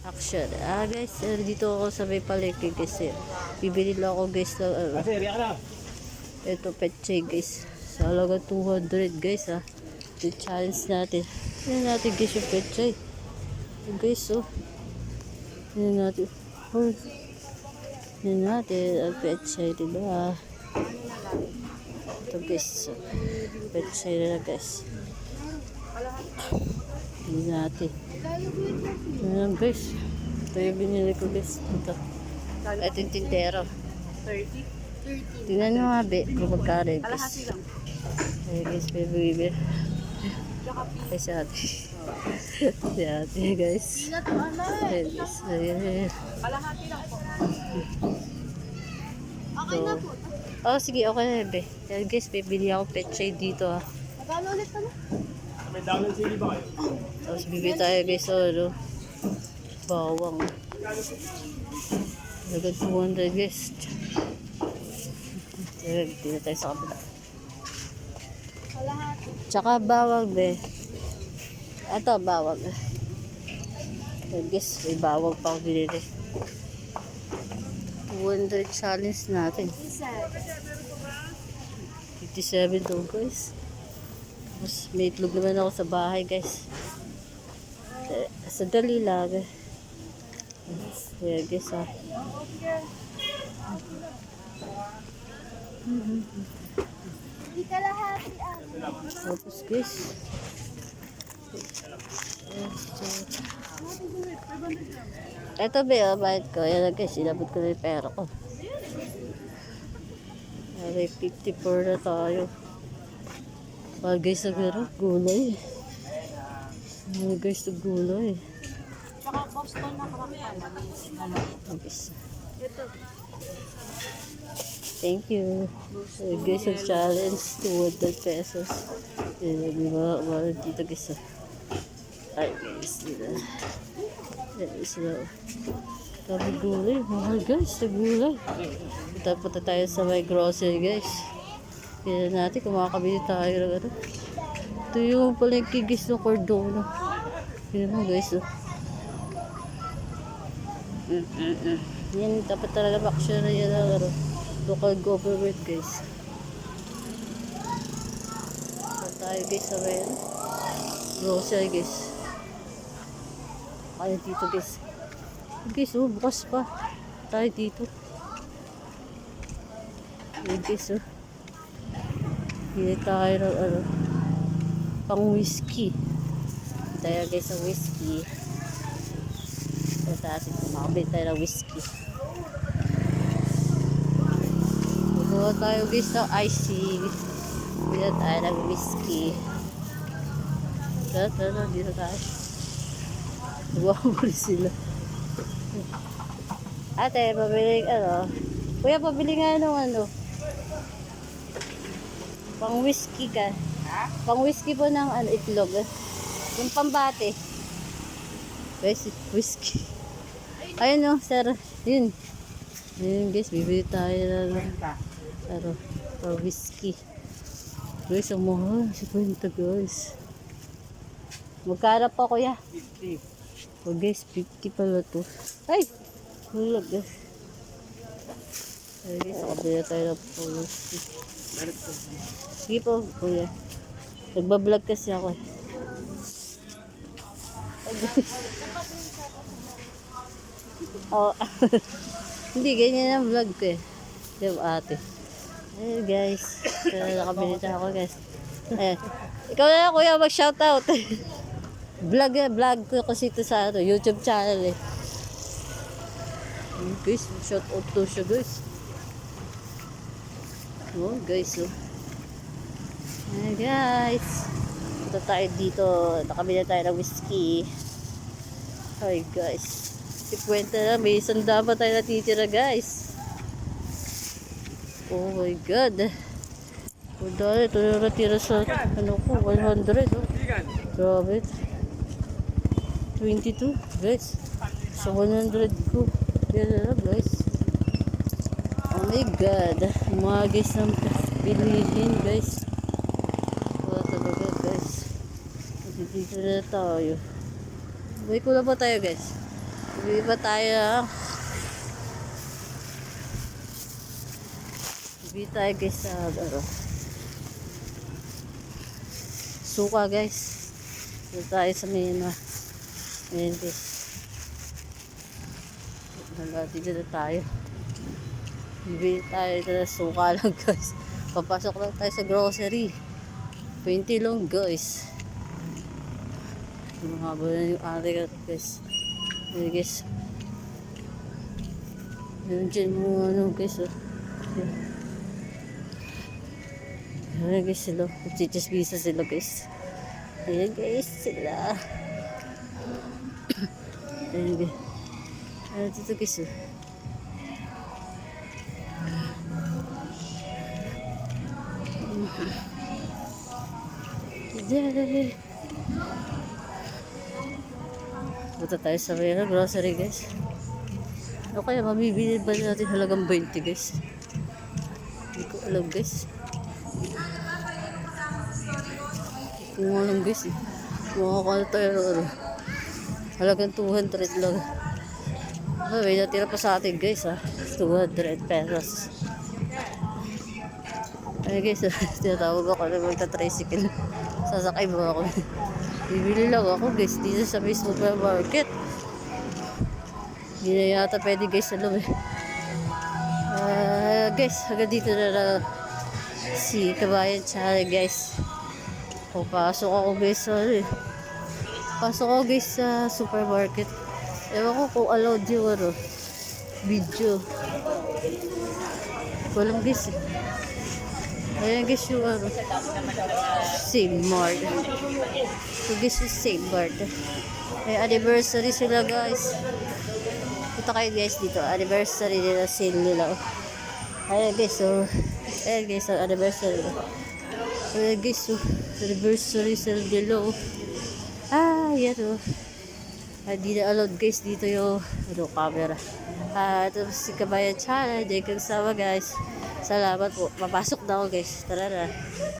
Action. Guys, dito ako sa may palengke kasi bibili lang ako guys ng ito petchay guys. Sa halaga 200 guys Ito challenge natin. Yan natin guys yung petchay. Guys yan natin. Yan natin ang petchay diba. Ito guys. Petchay na guys. Yan natin. Ayan guys. Ito yung binili ko guys. Ito yung tintero. 30? Tingnan nyo nga be. Kung magkano yung guys. Ayan guys. Bebe. Ay si ate. Si ate guys. Ayan guys. Ayan. Kalahati lang po. Okay na po. Oh sige okay na be. Ayan guys. Bibili ako petchay dito Magkano ulit na? May dami ng sili ba kayo? Tapos bibili tayo guys bawang. Agad 200 guys. Dito na tayo sa kabila. Kalahati. Tsaka bawang be. Ito bawang. Guys, may bawang pa ako binili. 200 challenge natin. 57 to guys. Tapos may itlog naman ako sa bahay guys. Sa dali lang. Yeah, guys Hindi kalahati Tapos guys. Ito ba bayad ko? Yan guys, inabot ko na yung pera ko. May 54 na tayo. Guys, gulay. Guys, gulay. Tsaka Boston na karakter. Ito. Thank you. Guys, ang challenge 200 pesos. Mga dito guys. Ay guys, dito. Guys, kami gulay. Mahal guys, na gulay. Punta tayo sa may grocery guys. Kaya natin kung makakabili tayo ng ano. Ito yung palengke guys ng Cordona. Yan mo guys Yan dapat talaga action na yan ng local government guys. Tayo guys sa may grocery guys. Kaya dito guys. Guys bukas pa. Tayo dito. Yan guys Hindi tayo ng pang whiskey. Tayo guys sa whiskey. Sa atin makabili tayo ng whiskey. Bukuha tayo guys ng icing. Bili tayo ng whiskey. Dito tayo. Nagwawaguli sila. Ate, pabili kuya, pabili nga pang whiskey ka. Pang whiskey po ng itlog. Yung pambate. Whiskey. Ayun sir. Yun. Ayun guys, bibili tayo ng pang whiskey. Guys, ang mahal. 50 guys. Magkano po kuya? 50. Oh guys, 50 pala to. Ay! Hulag guys. Ay guys, nakabila tayo ng pang whiskey. Sige po, kuya. Nagbablog kasi ako Hindi, ganyan ang vlog ko yung ate. Ayun guys. Nakabili na ako guys. Ayan. Ikaw na lang kuya mag-shoutout. Vlog ko kasi ito sa YouTube channel Guys, shoutout to siya guys. Guys Ayan guys. Punta tayo dito. Nakabili tayo ng whiskey. Hi guys. 50 na. May isanda pa tayo natitira guys. Oh my god. Dahil ito na natira sa 100 Grabe. 22 guys. Sa 100 ko. Yan na guys. Oh my god. Mga guys ng bilihin guys. Talaga guys. Dito na tayo. May kulang pa tayo guys. Bili pa tayo. Bili tayo guys sa suka guys. Dito tayo sa Mena. Ayan guys. Dito na tayo. Bili tayo na suka lang guys. Papasok lang tayo sa grocery. 20 lang guys. Mahaba na yung ari guys. Ayan guys. Ayan dyan mo ano guys. Ayan guys sila. Chichis-bisa sila guys. Ayan guys sila. Ayan guys. Ayan dito guys. Yay! Punta tayo sa Mena grocery guys. Ano kaya mamibili ba natin halagang 20 guys? Hindi ko alam guys. Hindi ko alam guys eh. Makakala tayo halagang 200 lang. May natira pa sa atin guys ha. 200 pesos. Ay guys, tinatawag ako na magta-tricycle. Sasakay mo ako. Bibili lang ako guys dito sa may supermarket. Hindi na yata pwede guys sa loob eh. Guys, hanggang dito na lang si Kabayan Channel guys. Pasok ako guys sa pasok ako guys sa supermarket. Ewan ko kung allowed yung video. Walang guys eh. Ayan guys yung Save Mart. So guys yung Save Mart. May anniversary sila guys. Punta kayo guys dito. Anniversary nila, sale nila. Ayan guys so. Ayan guys ang anniversary. Ayan guys so. Anniversary sale nila. Yan o. Hindi na allowed guys dito yung camera. Tapos si Kabayan Channel. Hindi kang sama guys. Salamat po. Papasok na ako guys. Tara na.